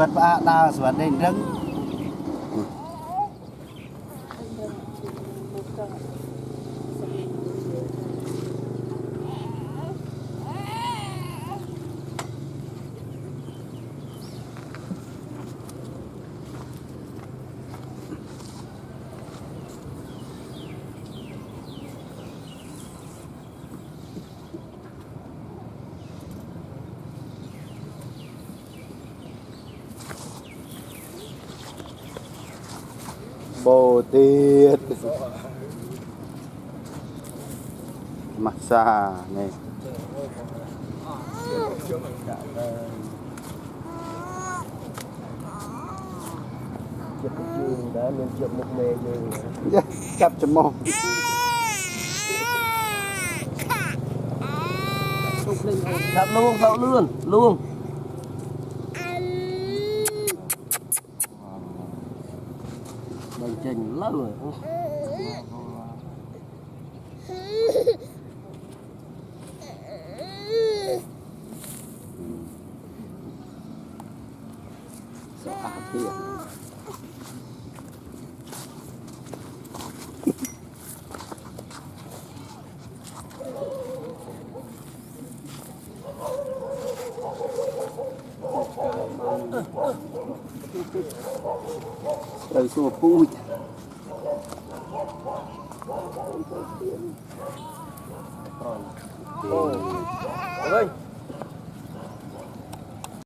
vật ba đa vật đây rừng bồ tiết massage này đã nên chụp một mê chắp chấm mông chụp luôn sao luôn luôn mình trình lâu rồi rồi xua pui